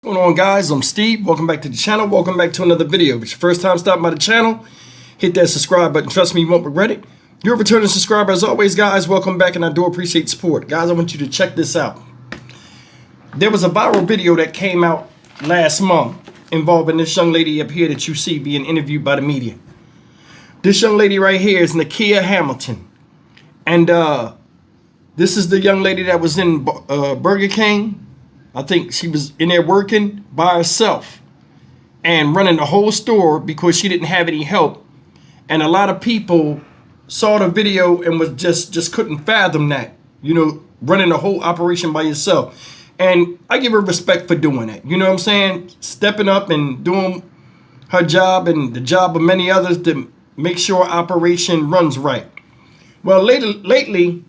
What's going on, guys? I'm Steve. Welcome back to the channel. Welcome back to another video. If it's your first time stopping by the channel, hit that subscribe button. Trust me, you won't regret it. You're a returning subscriber. As always, guys, welcome back, and I do appreciate support. Guys, I want you to check this out. There was a viral video that came out last month involving this young lady up here that you see being interviewed by the media. This young lady right here is Nikia Hamilton. And this is the young lady that was in Burger King. I think she was in there working by herself and running the whole store because she didn't have any help. And a lot of people saw the video and was just couldn't fathom that, you know, running the whole operation by yourself. And I give her respect for doing that. You know what I'm saying? Stepping up and doing her job and the job of many others to make sure operation runs right. Well, lately,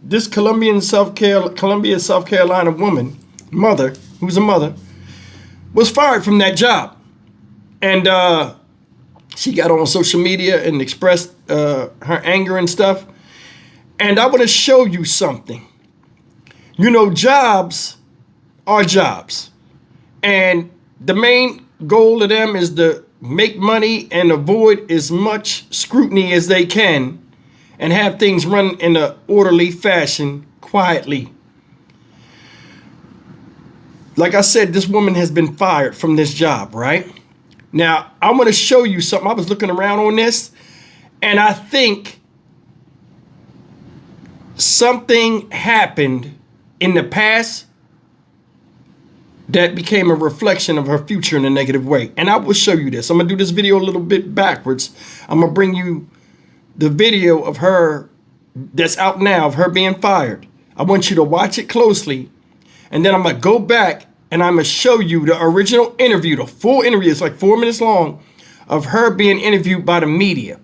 this Columbia, South Carolina woman, who's a mother, was fired from that job. And she got on social media and expressed her anger and stuff. And I want to show you something. You know, jobs are jobs. And the main goal of them is to make money and avoid as much scrutiny as they can and have things run in an orderly fashion quietly. Like I said, this woman has been fired from this job, right? Now, I want to show you something. I was looking around on this, and I think something happened in the past that became a reflection of her future in a negative way. And I will show you this. I'm going to do this video a little bit backwards. I'm going to bring you the video of her that's out now, of her being fired. I want you to watch it closely. And then I'm going to go back and I'm going to show you the original interview, the full interview. It's like 4 minutes long of her being interviewed by the media.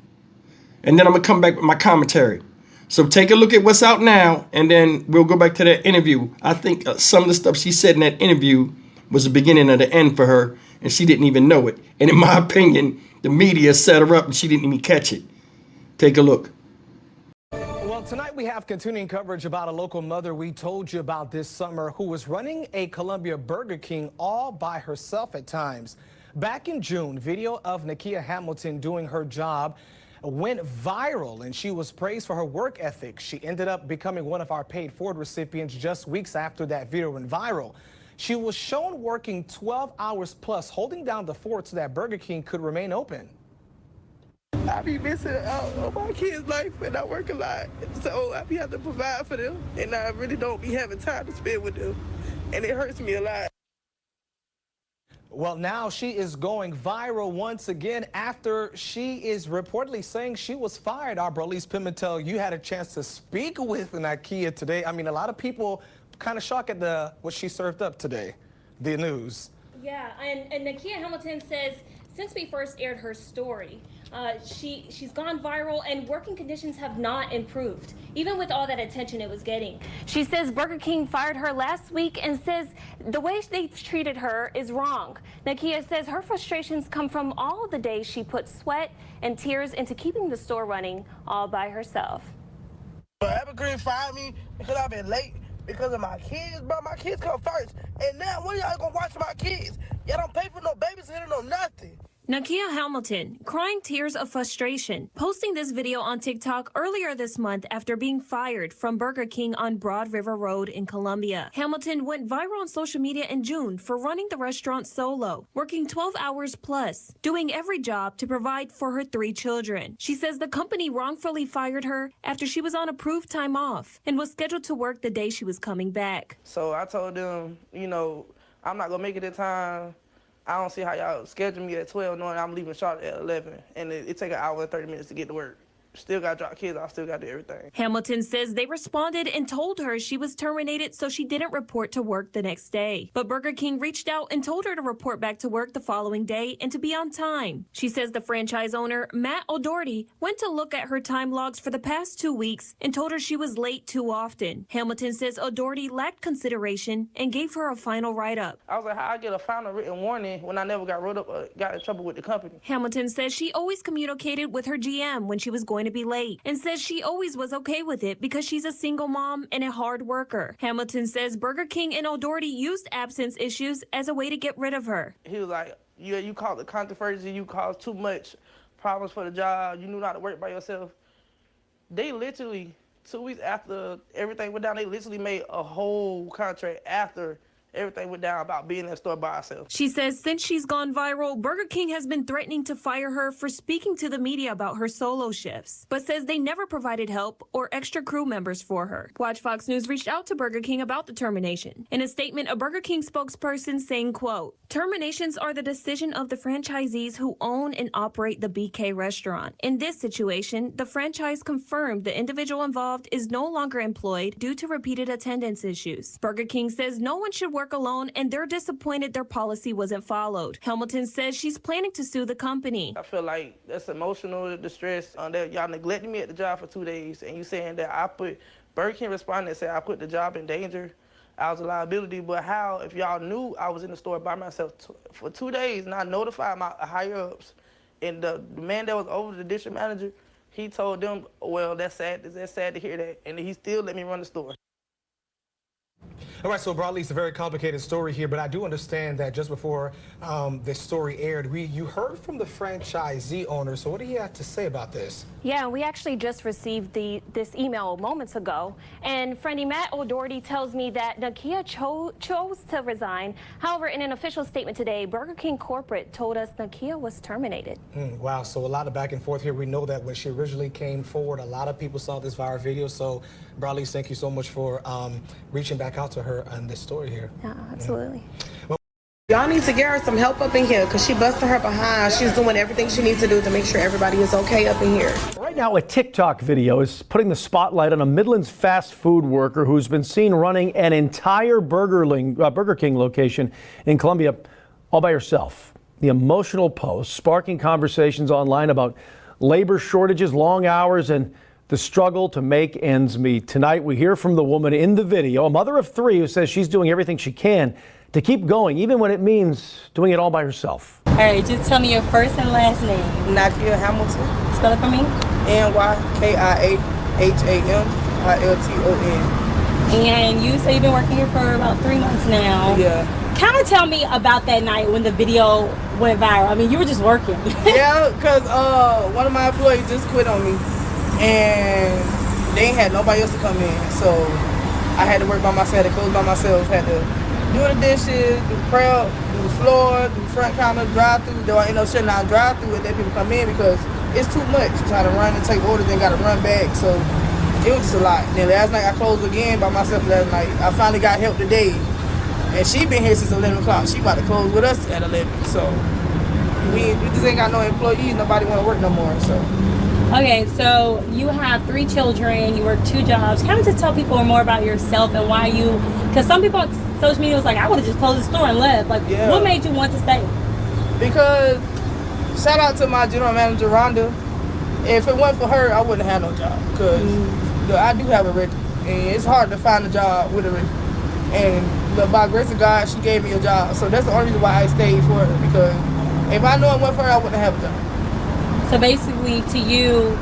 And then I'm going to come back with my commentary. So take a look at what's out now, and then we'll go back to that interview. I think some of the stuff she said in that interview was the beginning of the end for her, and she didn't even know it. And in my opinion, the media set her up and she didn't even catch it. Take a look. Well, tonight we have continuing coverage about a local mother we told you about this summer who was running a Columbia Burger King all by herself at times. Back in June, video of Nikia Hamilton doing her job went viral, and she was praised for her work ethic. She ended up becoming one of our paid forward recipients just weeks after that video went viral. She was shown working 12 hours plus, holding down the fort so that Burger King could remain open. I be missing out on my kids' life and I work a lot. So I be having to provide for them, and I really don't be having time to spend with them. And it hurts me a lot. Well, now she is going viral once again after she is reportedly saying she was fired. Our Brolyse Pimentel, you had a chance to speak with Nikia today. I mean, a lot of people kind of shocked at what she served up today, the news. Yeah, and Nikia Hamilton says since we first aired her story, she's gone viral and working conditions have not improved, even with all that attention it was getting. She says Burger King fired her last week and says the way they've treated her is wrong. Nikia says her frustrations come from all the days she put sweat and tears into keeping the store running all by herself. Evergreen fired me because I've been late because of my kids, bro. My kids come first. And now when y'all gonna watch my kids? Y'all don't pay for no babysitter, no nothing. Nikia Hamilton, crying tears of frustration, posting this video on TikTok earlier this month after being fired from Burger King on Broad River Road in Columbia. Hamilton went viral on social media in June for running the restaurant solo, working 12 hours plus, doing every job to provide for her 3 children. She says the company wrongfully fired her after she was on approved time off and was scheduled to work the day she was coming back. So I told them, you know, I'm not gonna make it in time. I don't see how y'all schedule me at 12 knowing I'm leaving Charlotte at 11, and it take an hour and 30 minutes to get to work. Still got to drop kids off, still got to do everything. Hamilton says they responded and told her she was terminated, so she didn't report to work the next day. But Burger King reached out and told her to report back to work the following day and to be on time. She says the franchise owner, Matt O'Doherty, went to look at her time logs for the past 2 weeks and told her she was late too often. Hamilton says O'Doherty lacked consideration and gave her a final write-up. I was like, how I get a final written warning when I never got wrote up or got in trouble with the company? Hamilton says she always communicated with her GM when she was going to to be late and says she always was okay with it because she's a single mom and a hard worker. Hamilton says Burger King and O'Doherty used absence issues as a way to get rid of her. He was like, yeah, you caused the controversy, you caused too much problems for the job, you knew not to work by yourself. They literally, 2 weeks after everything went down, they literally made a whole contract after everything went down about being in the store by herself. She says since she's gone viral, Burger King has been threatening to fire her for speaking to the media about her solo shifts, but says they never provided help or extra crew members for her. Watch Fox News reached out to Burger King about the termination. In a statement, a Burger King spokesperson saying, quote, "Terminations are the decision of the franchisees who own and operate the BK restaurant. In this situation, the franchise confirmed the individual involved is no longer employed due to repeated attendance issues. Burger King says no one should work alone and they're disappointed their policy wasn't followed. Hamilton says she's planning to sue the company. I feel like that's emotional distress. That y'all neglected me at the job for 2 days, and you saying that I put, Burger King responded and said I put the job in danger. I was a liability, but how, if y'all knew I was in the store by myself for 2 days and I notified my higher-ups, and the man that was over the district manager, he told them, well, that's sad to hear that, and he still let me run the store. All right, so broadly, it's a very complicated story here, but I do understand that just before this story aired, you heard from the franchisee owner. So what do you have to say about this? Yeah, we actually just received this email moments ago, and friendly Matt O'Doherty tells me that Nikia chose to resign. However, in an official statement today, Burger King corporate told us Nikia was terminated. Wow, so a lot of back and forth here. We know that when she originally came forward, a lot of people saw this viral video. So, Broadly, thank you so much for reaching back out to her on this story here. Yeah, absolutely. Y'all need to get her some help up in here because she busted her behind. She's doing everything she needs to do to make sure everybody is okay up in here. Right now, a TikTok video is putting the spotlight on a Midlands fast food worker who's been seen running an entire Burger King location in Columbia all by herself. The emotional post sparking conversations online about labor shortages, long hours, and the struggle to make ends meet. Tonight, we hear from the woman in the video, a mother of 3 who says she's doing everything she can to keep going, even when it means doing it all by herself. All right, just tell me your first and last name. Nikia Hamilton. Spell it for me. NYKIAHAMilton. And you say you've been working here for about 3 months now. Yeah. Kind of tell me about that night when the video went viral. I mean, you were just working. Yeah, because one of my employees just quit on me. And they ain't had nobody else to come in. So I had to work by myself, had to close by myself, had to do the dishes, do prep, do the floor, do front counter, drive through. They end up shutting down drive through and let people come in because it's too much. Trying to run and take orders, then got to run back. So it was just a lot. Then last night I closed again by myself last night. I finally got help today. And she been here since 11 o'clock. She about to close with us at 11. So we just ain't got no employees. Nobody want to work no more. So. Okay, so you have 3 children, you work 2 jobs. Kind of just tell people more about yourself and why you, because some people on social media was like, I would have just closed the store and left. Like, yeah. What made you want to stay? Because, shout out to my general manager, Rhonda. If it wasn't for her, I wouldn't have no job. Because I do have a record. And it's hard to find a job with a record. And by grace of God, she gave me a job. So that's the only reason why I stayed for her. Because if I knew it wasn't for her, I wouldn't have a job. So basically, to you,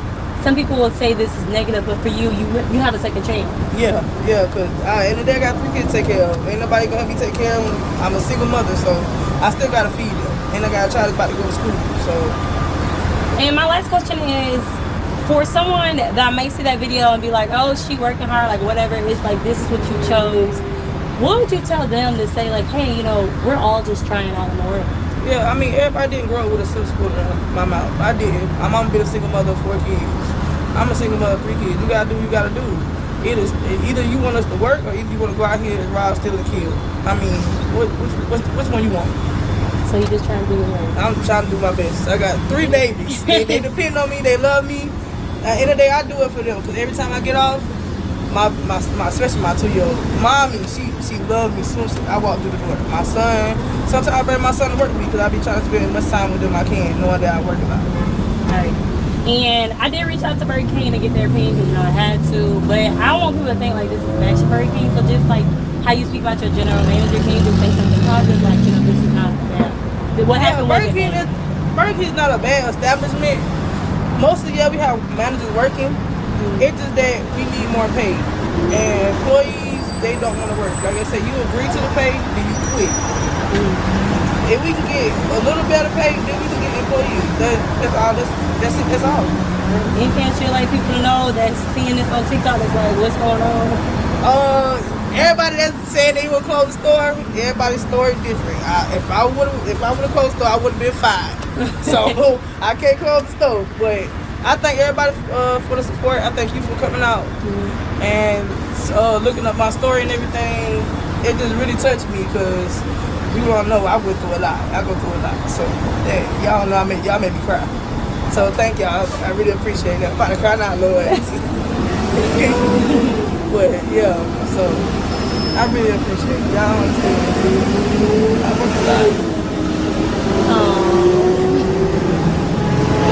some people will say this is negative, but for you, you have a second chance. Yeah, because end of the day, I got 3 kids to take care of. Ain't nobody gonna help me take care of them. I'm a single mother, so I still gotta feed them. And I got a child that's about to go to school, so. And my last question is, for someone that may see that video and be like, oh, she working hard, like whatever, it's like, this is what you chose. What would you tell them to say, like, hey, you know, we're all just trying out in the world? Yeah, I mean, everybody didn't grow up with a silver spoon in my mouth. I did. My mom been a single mother of 4 kids. I'm a single mother of 3 kids. You gotta do what you gotta do. Either you want us to work or either you want to go out here and rob, steal, and kill. I mean, which one you want? So you just trying to do your work? I'm trying to do my best. I got 3 babies. They depend on me. They love me. At the end of the day, I do it for them. Because every time I get off, especially my 2-year-old, mommy, she loves me soon as I walk through the door. My son, sometimes I bring my son to work with me because I be trying to spend as much time with him as I can, knowing that I work a lot. All right. And I did reach out to Burger King to get their opinion because, you know, I had to. But I don't want people to think like this is bashing Burger King. So just like how you speak about your general manager, can you just say something positive like, you know, this is not bad? What happened? Burger King is not a bad establishment. Mostly, yeah, we have managers working. It's just that we need more pay. And employees, they don't want to work. Like I said, you agree to the pay, then you quit. If we can get a little better pay, then we can get employees. That's all. That's it. That's all. You can't you like people to know that seeing this on TikTok is like, what's going on? Everybody that's saying they will close the store, everybody's story different. If I would have closed the store, I would have been fired. So I can't close the store. But I thank everybody for the support. I thank you for coming out and looking up my story and everything. It just really touched me because you don't know I went through a lot. I go through a lot. So y'all know y'all made me cry. So thank y'all. I really appreciate that. I'm about to cry now, Lord. But yeah, so I really appreciate it. Y'all understand. I work a lot.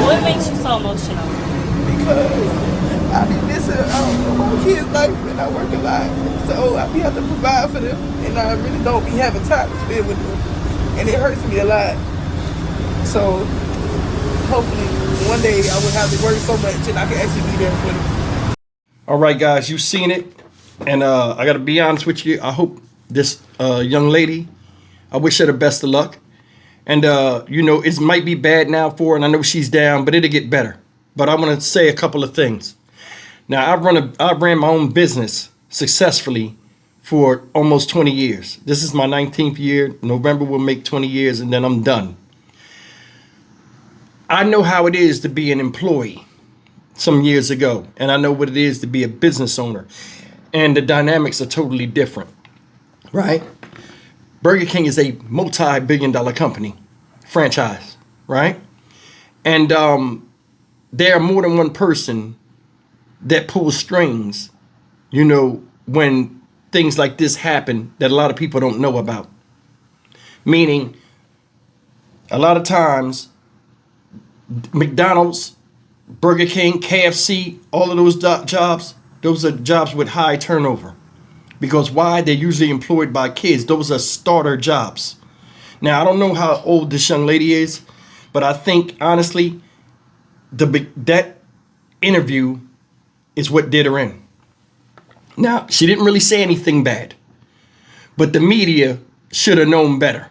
What makes you so emotional? Because I be missing my kids' life and I work a lot. So I be have to provide for them and I really don't be having time to spend with them. And it hurts me a lot. So hopefully one day I will have to work so much and I can actually be there for them. All right, guys, you've seen it. And I got to be honest with you. I hope this young lady, I wish her the best of luck. And, you know, it might be bad now for her, and I know she's down, but it'll get better. But I want to say a couple of things. Now, I ran my own business successfully for almost 20 years. This is my 19th year. November will make 20 years, and then I'm done. I know how it is to be an employee some years ago, and I know what it is to be a business owner. And the dynamics are totally different, right? Burger King is a multi-billion-dollar company, franchise, right? And there are more than one person that pulls strings, you know, when things like this happen that a lot of people don't know about. Meaning, a lot of times, McDonald's, Burger King, KFC, all of those jobs, those are jobs with high turnover. Because why? They're usually employed by kids. Those are starter jobs. Now, I don't know how old this young lady is, but I think, honestly, that interview is what did her in. Now, she didn't really say anything bad, but the media should have known better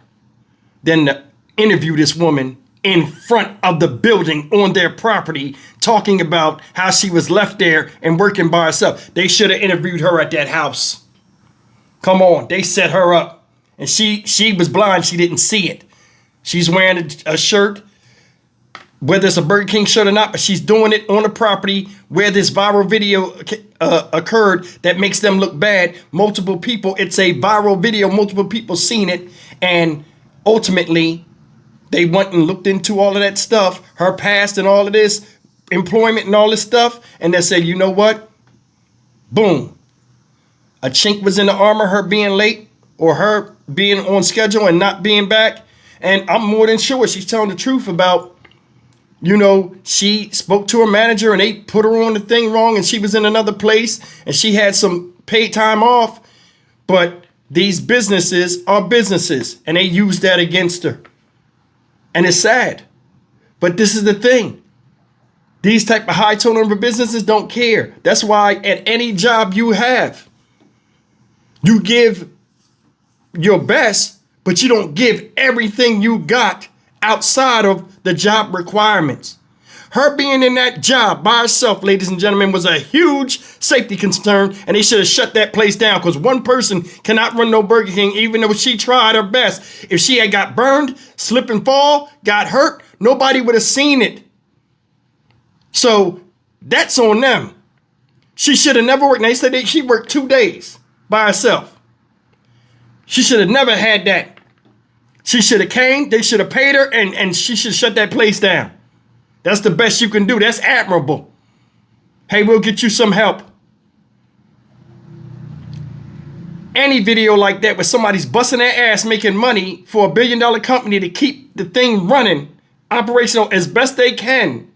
than to interview this woman in front of the building on their property, talking about how she was left there and working by herself. They should have interviewed her at that house. Come on, they set her up. And she was blind, she didn't see it. She's wearing a shirt, whether it's a Burger King shirt or not, but she's doing it on the property where this viral video occurred that makes them look bad. Multiple people, it's a viral video, multiple people seen it, and ultimately, they went and looked into all of that stuff, her past and all of this, employment and all this stuff, and they said, you know what? Boom. A chink was in the armor, her being late or her being on schedule and not being back. And I'm more than sure she's telling the truth about, you know, she spoke to her manager and they put her on the thing wrong and she was in another place and she had some paid time off. But these businesses are businesses and they use that against her. And it's sad, but this is the thing. These type of high turnover businesses don't care. That's why at any job you have, you give your best, but you don't give everything you got outside of the job requirements. Her being in that job by herself, ladies and gentlemen, was a huge safety concern, and they should have shut that place down because one person cannot run no Burger King, even though she tried her best. If she had got burned, slip and fall, got hurt, nobody would have seen it. So that's on them. She should have never worked. Now, they said that she worked 2 days by herself. She should have never had that. She should have came, they should have paid her, and she should shut that place down. That's the best you can do. That's admirable. Hey, we'll get you some help. Any video like that where somebody's busting their ass making money for $1 billion company to keep the thing running, operational as best they can,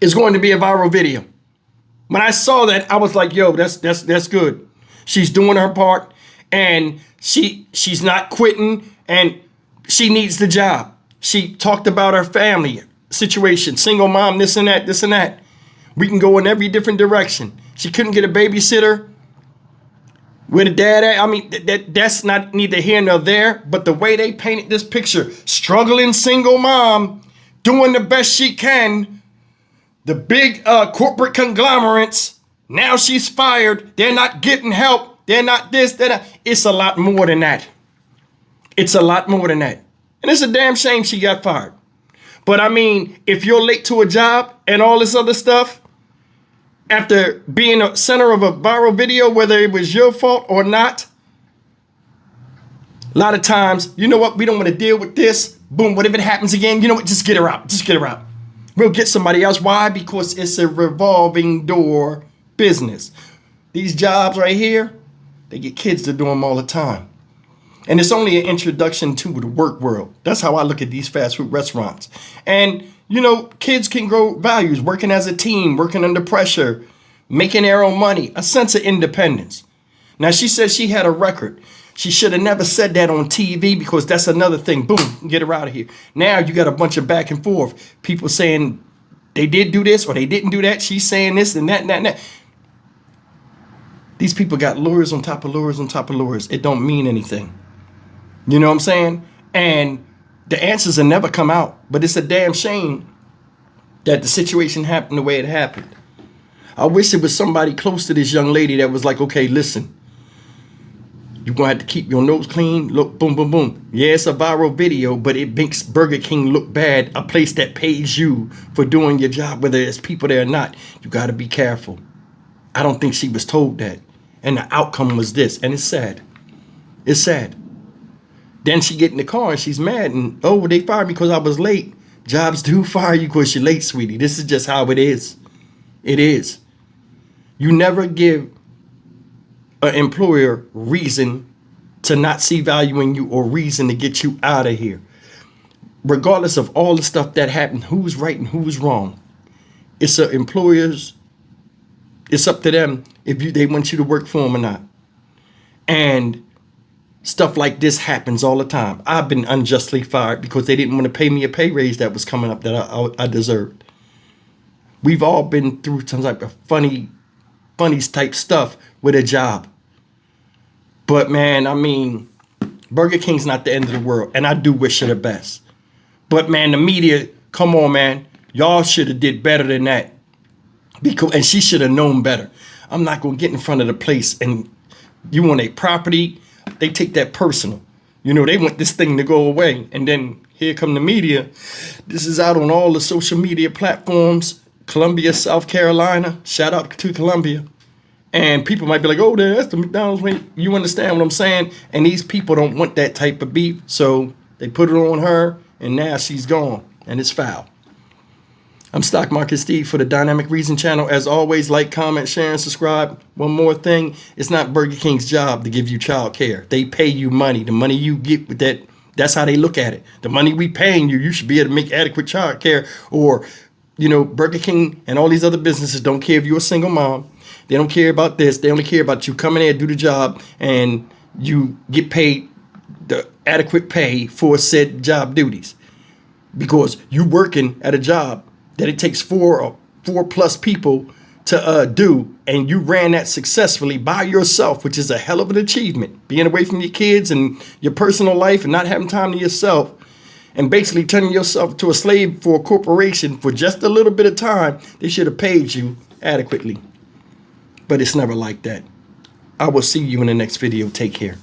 is going to be a viral video. When I saw that, I was like, yo, that's good. She's doing her part and she's not quitting and she needs the job. She talked about her family, situation. Single mom, this and that, this and that. We can go in every different direction. She couldn't get a babysitter. Where the dad at? I mean, that's not neither here nor there. But the way they painted this picture, struggling single mom, doing the best she can. The big corporate conglomerates, now she's fired. They're not getting help. They're not this, they're not. It's a lot more than that. It's a lot more than that. And it's a damn shame she got fired. But I mean, if you're late to a job and all this other stuff, after being a center of a viral video, whether it was your fault or not, a lot of times, you know what? We don't want to deal with this. Boom, what if it happens again? You know what? Just get her out. Just get her out. We'll get somebody else. Why? Because it's a revolving door business. These jobs right here, they get kids to do them all the time. And it's only an introduction to the work world. That's how I look at these fast food restaurants. And, you know, kids can grow values, working as a team, working under pressure, making their own money, a sense of independence. Now, she said she had a record. She should have never said that on TV because that's another thing. Boom, get her out of here. Now you got a bunch of back and forth. People saying they did do this or they didn't do that. She's saying this and that and that and that. These people got lawyers on top of lawyers on top of lawyers. It don't mean anything. You know what I'm saying? And the answers will never come out. But it's a damn shame that the situation happened the way it happened. I wish it was somebody close to this young lady that was like, okay, listen, you're going to have to keep your nose clean. Look, boom, boom, boom. Yeah, it's a viral video, but it makes Burger King look bad. A place that pays you for doing your job, whether it's people there or not. You got to be careful. I don't think she was told that. And the outcome was this. And it's sad. It's sad. Then she get in the car and she's mad. And, oh, they fired me because I was late. Jobs do fire you because you're late, sweetie. This is just how it is. It is. You never give an employer reason to not see value in you or reason to get you out of here. Regardless of all the stuff that happened, who's right and who's wrong. It's the employers. It's up to them if they want you to work for them or not. And stuff like this happens all the time. I've been unjustly fired because they didn't want to pay me a pay raise that was coming up that I deserved. We've all been through some type of funny type stuff with a job. But man, I mean, Burger King's not the end of the world. And I do wish her the best. But man, the media, come on, man. Y'all should have did better than that. And she should have known better. I'm not going to get in front of the place and you want a property. They take that personal. You know, they want this thing to go away. And then here come the media. This is out on all the social media platforms. Columbia, South Carolina. Shout out to Columbia. And people might be like, oh, that's the McDonald's way. You understand what I'm saying? And these people don't want that type of beef. So they put it on her and now she's gone. And it's foul. I'm Stock Market Steve for the Dynamic Reason channel. As always, like, comment, share, and subscribe. One more thing. It's not Burger King's job to give you child care. They pay you money. The money you get with that, that's how they look at it. The money we paying you, you should be able to make adequate child care. Or, you know, Burger King and all these other businesses don't care if you're a single mom. They don't care about this. They only care about you coming in, do the job, and you get paid the adequate pay for said job duties. Because you working at a job that it takes four plus people to do, and you ran that successfully by yourself, which is a hell of an achievement. Being away from your kids and your personal life and not having time to yourself and basically turning yourself to a slave for a corporation for just a little bit of time, they should have paid you adequately. But it's never like that. I will see you in the next video. Take care.